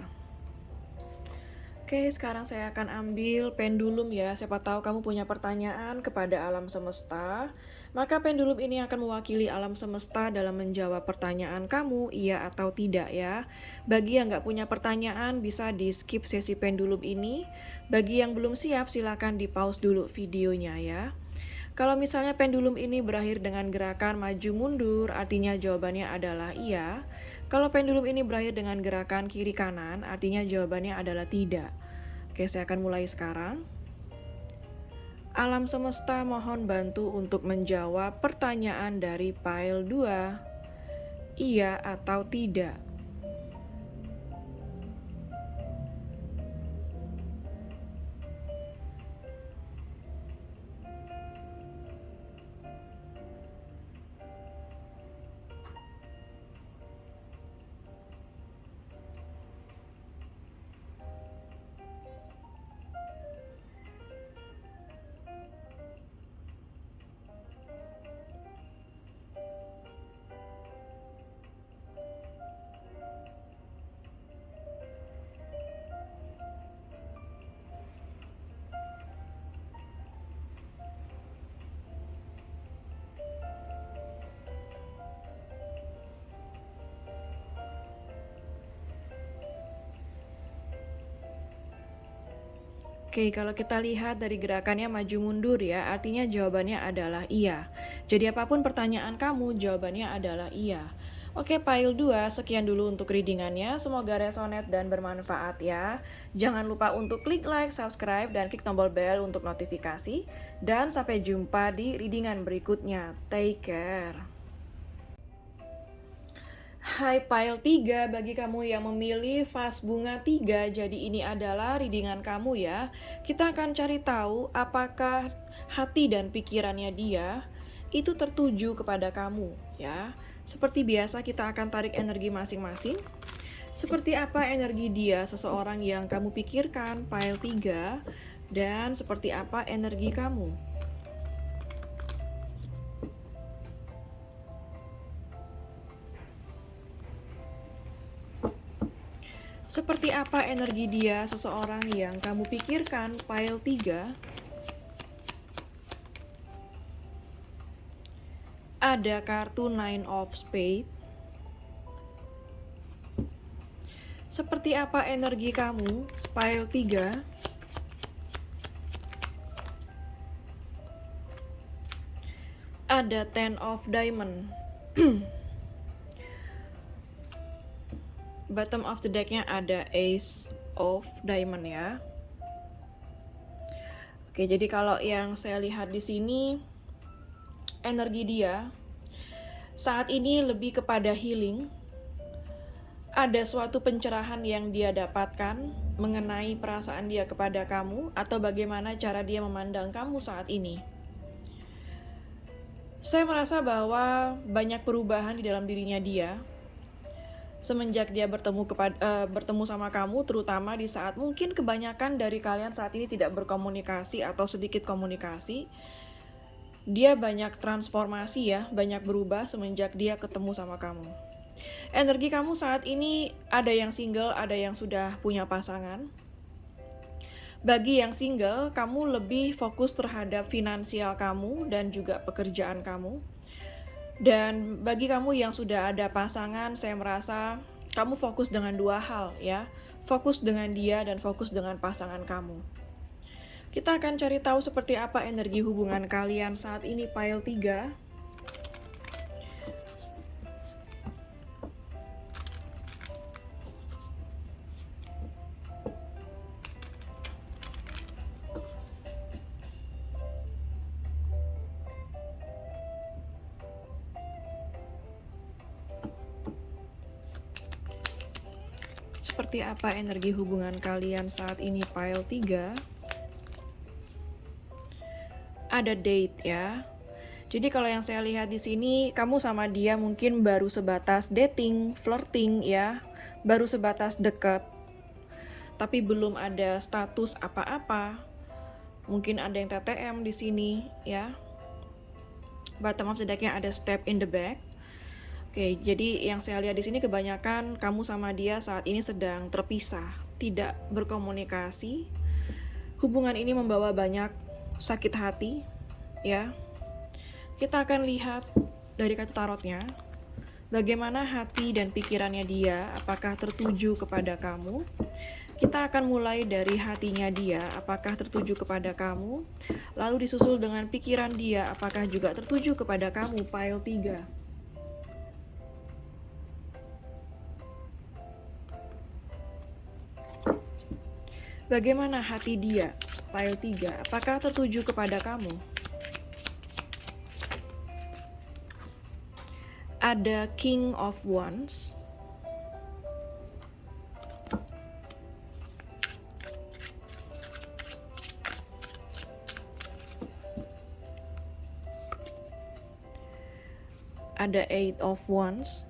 Oke, sekarang saya akan ambil pendulum ya. Siapa tahu kamu punya pertanyaan kepada alam semesta. Maka pendulum ini akan mewakili alam semesta dalam menjawab pertanyaan kamu, iya atau tidak ya. Bagi yang nggak punya pertanyaan, bisa di skip sesi pendulum ini. Bagi yang belum siap, silakan di pause dulu videonya ya. Kalau misalnya pendulum ini berakhir dengan gerakan maju mundur, artinya jawabannya adalah iya. Kalau pendulum ini berakhir dengan gerakan kiri kanan, artinya jawabannya adalah tidak. Oke, saya akan mulai sekarang. Alam semesta mohon bantu untuk menjawab pertanyaan dari pile 2. Iya atau tidak? Oke, kalau kita lihat dari gerakannya maju mundur ya, artinya jawabannya adalah iya. Jadi apapun pertanyaan kamu, jawabannya adalah iya. Oke, pile 2, sekian dulu untuk readingannya. Semoga resonate dan bermanfaat ya. Jangan lupa untuk klik like, subscribe, dan klik tombol bell untuk notifikasi. Dan sampai jumpa di readingan berikutnya. Take care. Hai pile 3, bagi kamu yang memilih vas bunga 3, jadi ini adalah readingan kamu ya. Kita akan cari tahu apakah hati dan pikirannya dia itu tertuju kepada kamu ya. Seperti biasa kita akan tarik energi masing-masing. Seperti apa energi dia seseorang yang kamu pikirkan, pile 3, dan seperti apa energi kamu. Seperti apa energi dia seseorang yang kamu pikirkan, pile 3. Ada kartu 9 of Spades. Seperti apa energi kamu, pile 3. Ada 10 of Diamond. Bottom of the deck-nya ada Ace of Diamond ya. Oke, jadi kalau yang saya lihat di sini, energi dia saat ini lebih kepada healing. Ada suatu pencerahan yang dia dapatkan mengenai perasaan dia kepada kamu atau bagaimana cara dia memandang kamu saat ini. Saya merasa bahwa banyak perubahan di dalam dirinya dia semenjak dia bertemu sama kamu, terutama di saat mungkin kebanyakan dari kalian saat ini tidak berkomunikasi atau sedikit komunikasi. dia banyak transformasi ya, banyak berubah semenjak dia ketemu sama kamu. Energi kamu saat ini ada yang single, ada yang sudah punya pasangan. Bagi yang single, kamu lebih fokus terhadap finansial kamu dan juga pekerjaan kamu. Dan bagi kamu yang sudah ada pasangan, saya merasa kamu fokus dengan dua hal ya. Fokus dengan dia dan fokus dengan pasangan kamu. Kita akan cari tahu seperti apa energi hubungan kalian saat ini, pile 3. Seperti apa energi hubungan kalian saat ini, pile 3? Ada date ya. Jadi kalau yang saya lihat di sini, kamu sama dia mungkin baru sebatas dating, flirting ya, baru sebatas deket, tapi belum ada status apa-apa. Mungkin ada yang TTM di sini ya. Bottom of the deck-nya ada step in the back. Oke, jadi yang saya lihat di sini kebanyakan kamu sama dia saat ini sedang terpisah, tidak berkomunikasi. Hubungan ini membawa banyak sakit hati, ya. Kita akan lihat dari kartu tarotnya, bagaimana hati dan pikirannya dia, apakah tertuju kepada kamu. Kita akan mulai dari hatinya dia, apakah tertuju kepada kamu, lalu disusul dengan pikiran dia, apakah juga tertuju kepada kamu, pile 3. Bagaimana hati dia, pile 3, apakah tertuju kepada kamu? Ada King of Wands. Ada Eight of Wands.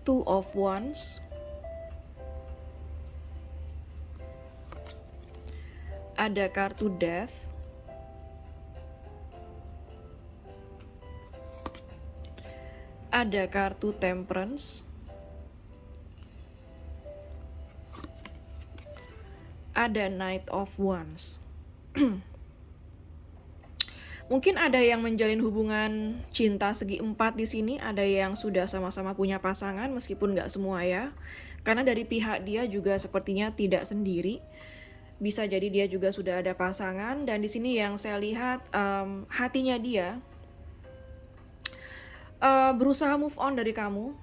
Two of Wands. Ada kartu Death. Ada kartu Temperance. Ada Knight of Wands. Mungkin ada yang menjalin hubungan cinta segi 4 di sini, ada yang sudah sama-sama punya pasangan meskipun nggak semua ya. Karena dari pihak dia juga sepertinya tidak sendiri. Bisa jadi dia juga sudah ada pasangan, dan di sini yang saya lihat hatinya dia berusaha move on dari kamu.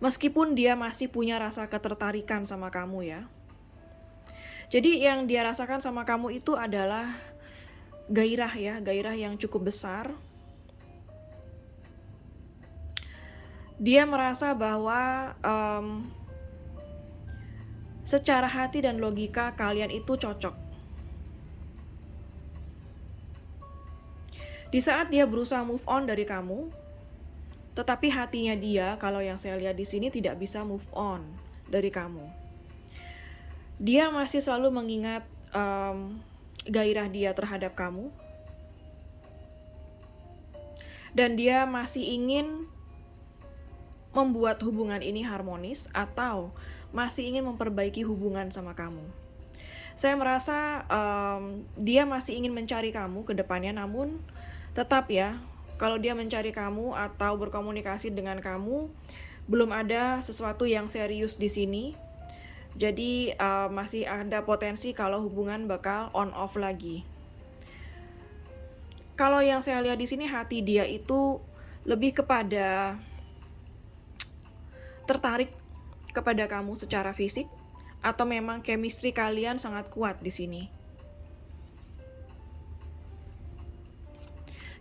Meskipun dia masih punya rasa ketertarikan sama kamu ya. Jadi yang dia rasakan sama kamu itu adalah gairah ya, gairah yang cukup besar. Dia merasa bahwa secara hati dan logika kalian itu cocok. Di saat dia berusaha move on dari kamu, tetapi hatinya dia, kalau yang saya lihat di sini, tidak bisa move on dari kamu. Dia masih selalu mengingat gairah dia terhadap kamu. Dan dia masih ingin membuat hubungan ini harmonis atau masih ingin memperbaiki hubungan sama kamu. Saya merasa dia masih ingin mencari kamu ke depannya, namun tetap ya, kalau dia mencari kamu atau berkomunikasi dengan kamu, belum ada sesuatu yang serius di sini. Jadi masih ada potensi kalau hubungan bakal on off lagi. Kalau yang saya lihat di sini, hati dia itu lebih kepada tertarik kepada kamu secara fisik, atau memang chemistry kalian sangat kuat di sini.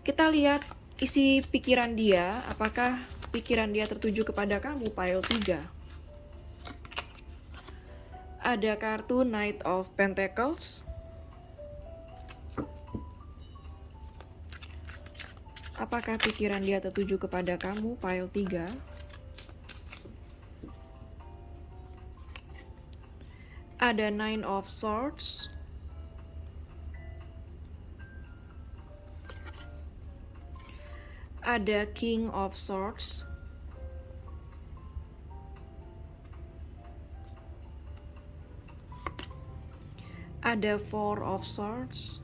Kita lihat isi pikiran dia, apakah pikiran dia tertuju kepada kamu, pile 3. Ada kartu Knight of Pentacles. Apakah pikiran dia tertuju kepada kamu, pile 3? Ada Nine of Swords. ada King of Swords, ada Four of Swords,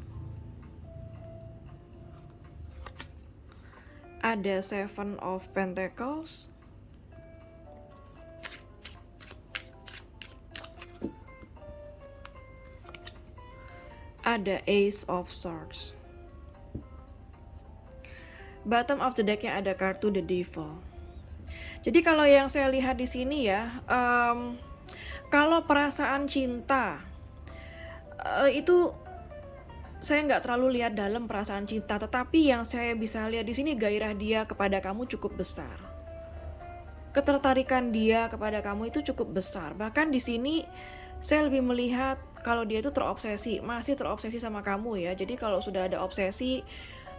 ada Seven of Pentacles, ada Ace of Swords. Bottom of the decknya ada kartu The Devil. Jadi kalau yang saya lihat di sini ya, kalau perasaan cinta itu saya nggak terlalu lihat dalam perasaan cinta, tetapi yang saya bisa lihat di sini gairah dia kepada kamu cukup besar. Ketertarikan dia kepada kamu itu cukup besar. Bahkan di sini saya lebih melihat kalau dia itu masih terobsesi sama kamu ya. Jadi kalau sudah ada obsesi,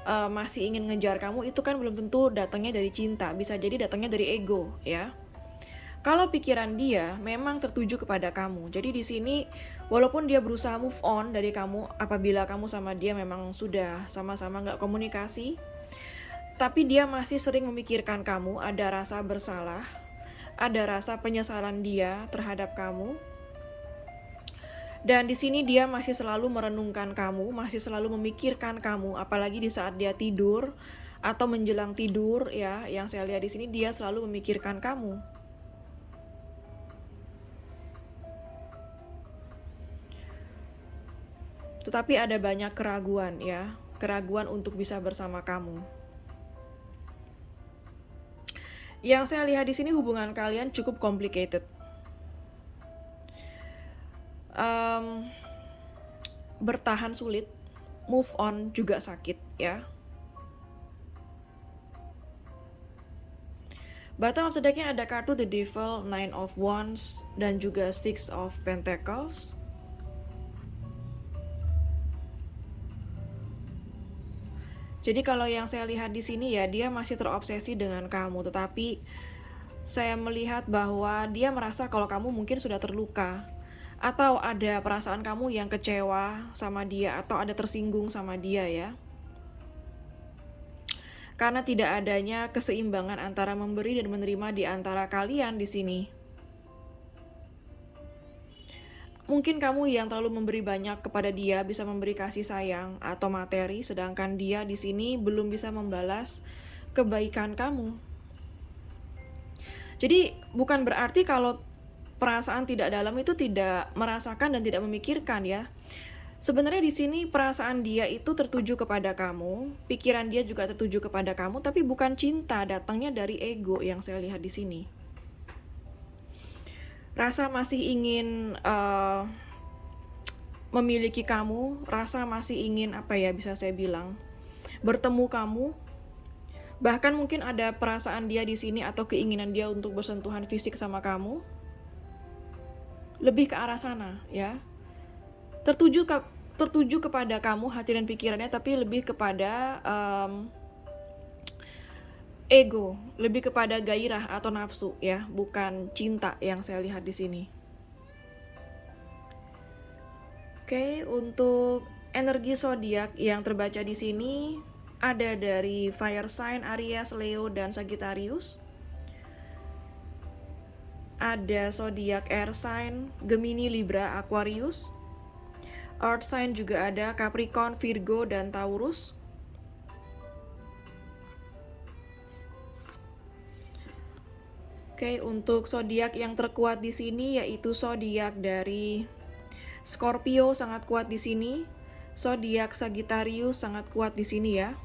masih ingin ngejar kamu, itu kan belum tentu datangnya dari cinta, bisa jadi datangnya dari ego ya. Kalau pikiran dia memang tertuju kepada kamu. Jadi di sini walaupun dia berusaha move on dari kamu apabila kamu sama dia memang sudah sama-sama nggak komunikasi, tapi dia masih sering memikirkan kamu, ada rasa bersalah, ada rasa penyesalan dia terhadap kamu. Dan di sini dia masih selalu merenungkan kamu, masih selalu memikirkan kamu, apalagi di saat dia tidur atau menjelang tidur ya. Yang saya lihat di sini dia selalu memikirkan kamu. Tetapi ada banyak keraguan ya, keraguan untuk bisa bersama kamu. Yang saya lihat di sini hubungan kalian cukup complicated. Bertahan sulit, move on juga sakit ya. Bottom of the decknya ada kartu The Devil, Nine of Wands, dan juga Six of Pentacles. Jadi kalau yang saya lihat di sini ya, dia masih terobsesi dengan kamu, tetapi saya melihat bahwa dia merasa kalau kamu mungkin sudah terluka, atau ada perasaan kamu yang kecewa sama dia, atau ada tersinggung sama dia ya. Karena tidak adanya keseimbangan antara memberi dan menerima di antara kalian di sini. Mungkin kamu yang terlalu memberi banyak kepada dia, bisa memberi kasih sayang atau materi, sedangkan dia di sini belum bisa membalas kebaikan kamu. Jadi bukan berarti kalau perasaan tidak dalam itu tidak merasakan dan tidak memikirkan ya. Sebenarnya di sini perasaan dia itu tertuju kepada kamu, pikiran dia juga tertuju kepada kamu, tapi bukan cinta, datangnya dari ego yang saya lihat di sini. Rasa masih ingin memiliki kamu, rasa masih ingin bisa saya bilang, bertemu kamu. Bahkan mungkin ada perasaan dia di sini atau keinginan dia untuk bersentuhan fisik sama kamu. Lebih ke arah sana ya. Tertuju kepada kamu hati dan pikirannya, tapi lebih kepada ego, lebih kepada gairah atau nafsu ya, bukan cinta yang saya lihat di sini. Oke, untuk energi zodiak yang terbaca di sini ada dari fire sign Aries, Leo, dan Sagittarius. Ada zodiak air sign Gemini, Libra, Aquarius. Earth sign juga ada Capricorn, Virgo, dan Taurus. Oke, untuk zodiak yang terkuat di sini yaitu zodiak dari Scorpio, sangat kuat di sini. Zodiak Sagittarius sangat kuat di sini ya.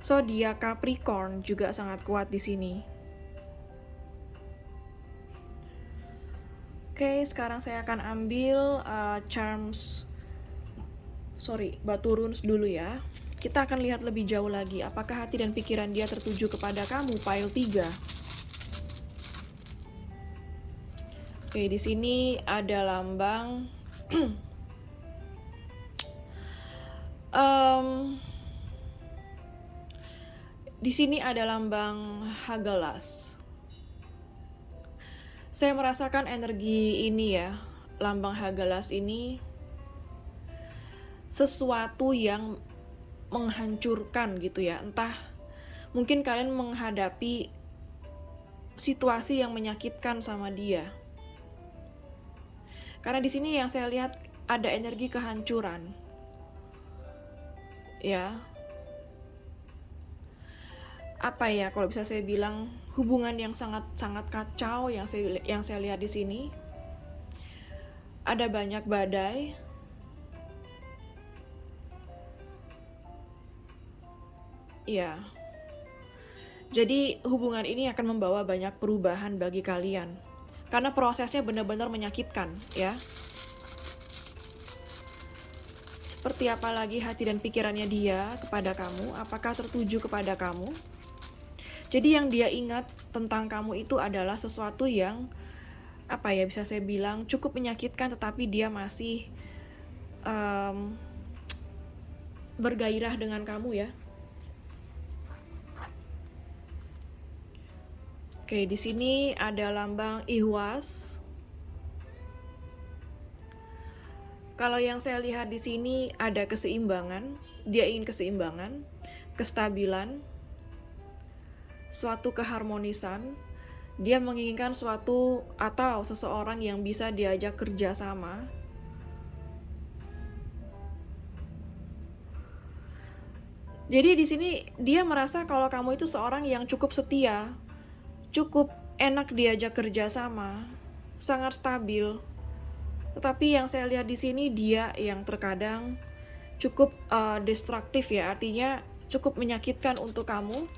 Zodiak Capricorn juga sangat kuat di sini. Oke, sekarang saya akan ambil batu runes dulu ya. Kita akan lihat lebih jauh lagi apakah hati dan pikiran dia tertuju kepada kamu, pile 3. Oke, di sini ada lambang di sini ada lambang Hagalas. Saya merasakan energi ini ya, lambang Hagalas ini sesuatu yang menghancurkan gitu ya. Entah mungkin kalian menghadapi situasi yang menyakitkan sama dia. Karena di sini yang saya lihat ada energi kehancuran. Ya. Apa ya kalau bisa saya bilang, hubungan yang sangat kacau yang saya lihat di sini. Ada banyak badai. Ya. Jadi hubungan ini akan membawa banyak perubahan bagi kalian. Karena prosesnya benar-benar menyakitkan, ya. Seperti apa lagi hati dan pikirannya dia kepada kamu? Apakah tertuju kepada kamu? Jadi yang dia ingat tentang kamu itu adalah sesuatu yang, apa ya, bisa saya bilang cukup menyakitkan, tetapi dia masih bergairah dengan kamu ya. Oke, di sini ada lambang ihwas. Kalau yang saya lihat di sini ada keseimbangan. Dia ingin keseimbangan, kestabilan, suatu keharmonisan. Dia menginginkan suatu atau seseorang yang bisa diajak kerja sama. Jadi di sini dia merasa kalau kamu itu seorang yang cukup setia, cukup enak diajak kerja sama, sangat stabil. Tetapi yang saya lihat di sini dia yang terkadang cukup destruktif ya, artinya cukup menyakitkan untuk kamu.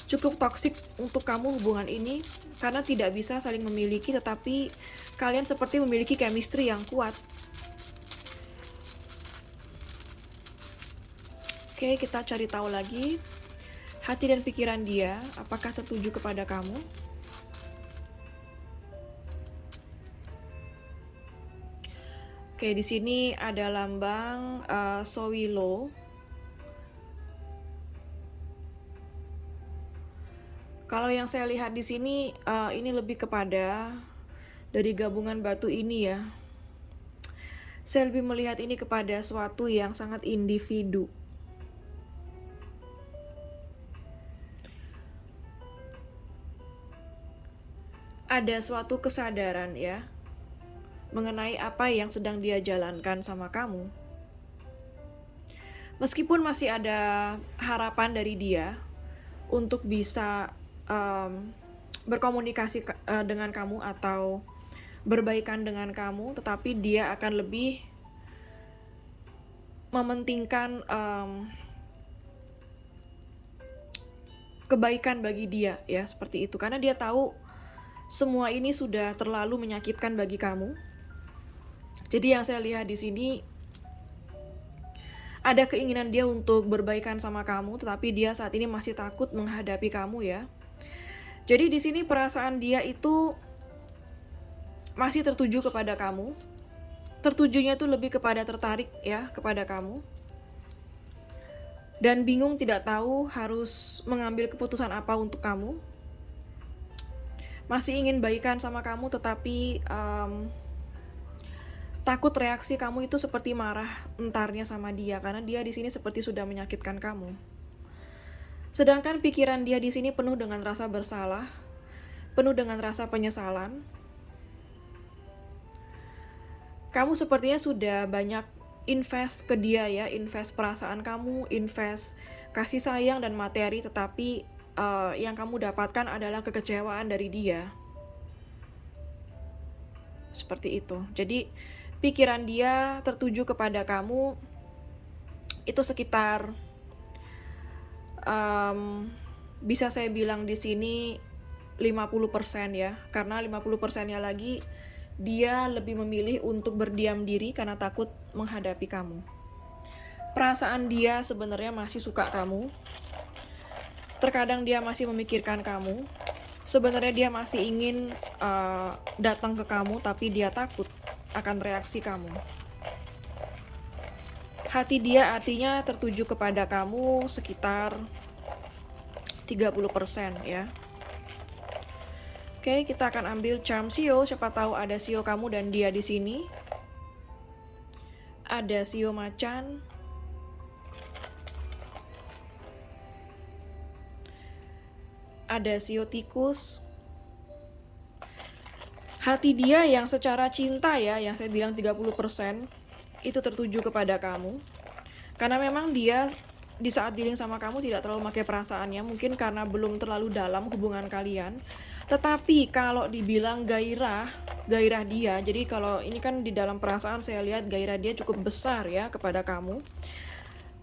Cukup toksik untuk kamu hubungan ini, karena tidak bisa saling memiliki, tetapi kalian seperti memiliki chemistry yang kuat. Oke, kita cari tahu lagi hati dan pikiran dia, apakah tertuju kepada kamu? Oke, di sini ada lambang Sowilo. Kalau yang saya lihat di sini, ini lebih kepada dari gabungan batu ini ya. Saya lebih melihat ini kepada suatu yang sangat individu. Ada suatu kesadaran ya, mengenai apa yang sedang dia jalankan sama kamu. Meskipun masih ada harapan dari dia untuk bisa berkomunikasi dengan kamu atau berbaikan dengan kamu, tetapi dia akan lebih mementingkan kebaikan bagi dia ya, seperti itu, karena dia tahu semua ini sudah terlalu menyakitkan bagi kamu. Jadi yang saya lihat di sini ada keinginan dia untuk berbaikan sama kamu, tetapi dia saat ini masih takut menghadapi kamu ya. Jadi di sini perasaan dia itu masih tertuju kepada kamu. Tertujunya itu lebih kepada tertarik ya kepada kamu. Dan bingung tidak tahu harus mengambil keputusan apa untuk kamu. Masih ingin baikan sama kamu, tetapi takut reaksi kamu itu seperti marah entarnya sama dia, karena dia di sini seperti sudah menyakitkan kamu. Sedangkan pikiran dia di sini penuh dengan rasa bersalah, penuh dengan rasa penyesalan. Kamu sepertinya sudah banyak invest ke dia ya, invest perasaan kamu, invest kasih sayang dan materi, tetapi yang kamu dapatkan adalah kekecewaan dari dia. Seperti itu. Jadi pikiran dia tertuju kepada kamu itu sekitar bisa saya bilang di sini 50% ya, karena 50%-nya lagi dia lebih memilih untuk berdiam diri karena takut menghadapi kamu. Perasaan dia sebenarnya masih suka kamu. Terkadang dia masih memikirkan kamu. Sebenarnya dia masih ingin datang ke kamu, tapi dia takut akan reaksi kamu. Hati dia artinya tertuju kepada kamu sekitar 30% ya. Oke, kita akan ambil charm Shio, siapa tahu ada Shio kamu dan dia di sini. Ada Shio macan. ada sio tikus. Hati dia yang secara cinta ya, yang saya bilang 30%, itu tertuju kepada kamu. Karena memang dia di saat dealing sama kamu tidak terlalu pakai perasaannya, mungkin karena belum terlalu dalam hubungan kalian. Tetapi kalau dibilang gairah dia, jadi kalau ini kan di dalam perasaan saya lihat gairah dia cukup besar ya kepada kamu.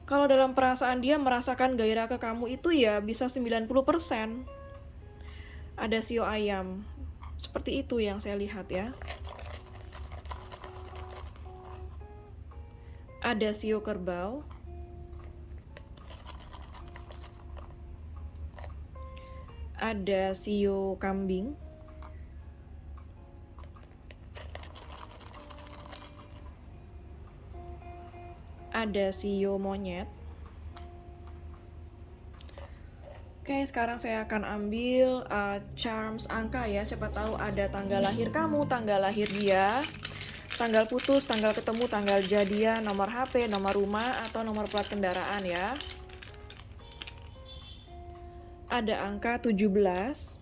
Kalau dalam perasaan dia merasakan gairah ke kamu itu ya bisa 90%. Ada sio ayam. Seperti itu yang saya lihat ya. Ada sio kerbau. Ada sio kambing. Ada sio monyet. Oke, sekarang saya akan ambil charms angka ya. Siapa tahu ada tanggal lahir kamu, tanggal lahir dia, tanggal putus, tanggal ketemu, tanggal jadian, nomor HP, nomor rumah, atau nomor plat kendaraan ya. Ada angka 17,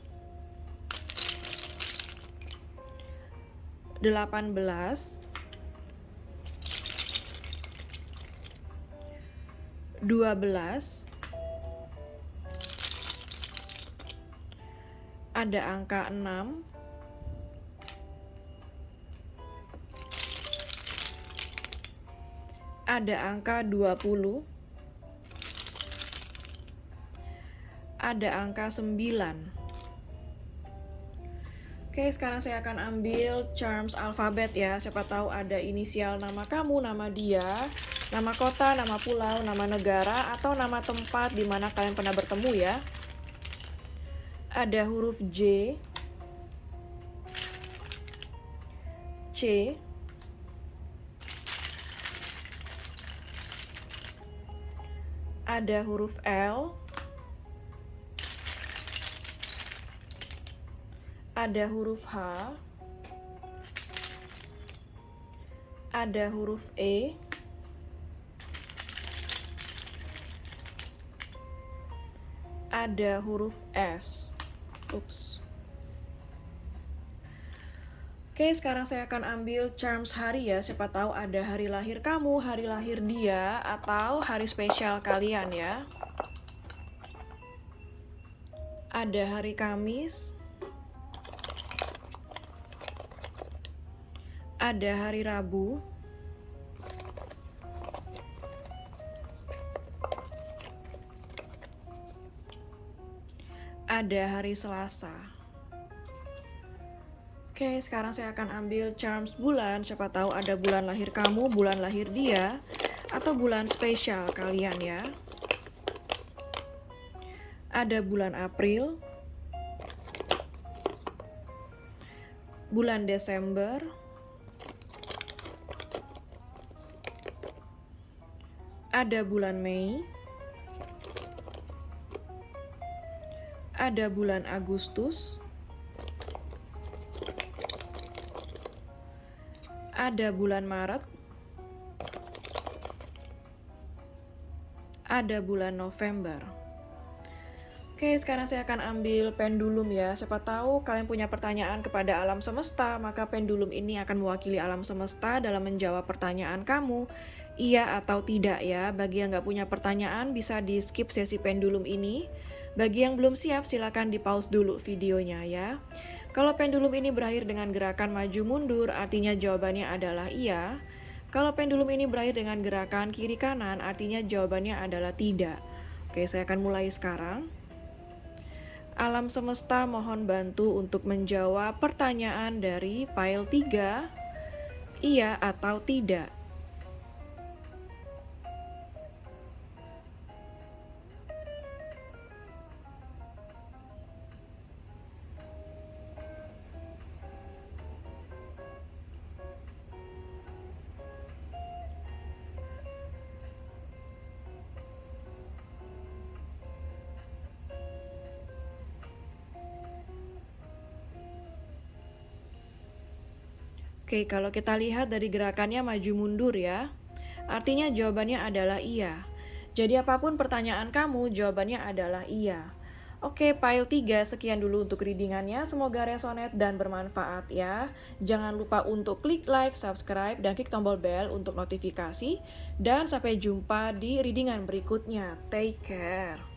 18, 12, ada angka 6, ada angka 20, ada angka 9. Oke, sekarang saya akan ambil charms alfabet ya. Siapa tahu ada inisial nama kamu, nama dia, nama kota, nama pulau, nama negara, atau nama tempat di mana kalian pernah bertemu ya. Ada huruf J, C, ada huruf L, ada huruf H, ada huruf E, ada huruf S. Ups. Oke, sekarang saya akan ambil charms hari ya. Siapa tahu ada hari lahir kamu, hari lahir dia, atau hari spesial kalian ya. Ada hari Kamis, ada hari Rabu, ada hari Selasa. Oke, sekarang saya akan ambil charms bulan. Siapa tahu ada bulan lahir kamu, bulan lahir dia, atau bulan spesial kalian ya. Ada bulan April, bulan Desember, ada bulan Mei, ada bulan Agustus, ada bulan Maret, ada bulan November. Oke, sekarang saya akan ambil pendulum ya. Siapa tahu kalian punya pertanyaan kepada alam semesta, maka pendulum ini akan mewakili alam semesta dalam menjawab pertanyaan kamu, iya atau tidak ya. Bagi yang nggak punya pertanyaan, bisa di skip sesi pendulum ini. Bagi yang belum siap, silakan di pause dulu videonya ya. Kalau pendulum ini berakhir dengan gerakan maju mundur, artinya jawabannya adalah iya. Kalau pendulum ini berakhir dengan gerakan kiri kanan, artinya jawabannya adalah tidak. Oke, saya akan mulai sekarang. Alam semesta mohon bantu untuk menjawab pertanyaan dari file 3, iya atau tidak. Oke, kalau kita lihat dari gerakannya maju mundur ya, artinya jawabannya adalah iya. Jadi apapun pertanyaan kamu, jawabannya adalah iya. Oke, file 3 sekian dulu untuk readingannya. Semoga resonate dan bermanfaat ya. Jangan lupa untuk klik like, subscribe, dan klik tombol bell untuk notifikasi. Dan sampai jumpa di readingan berikutnya. Take care.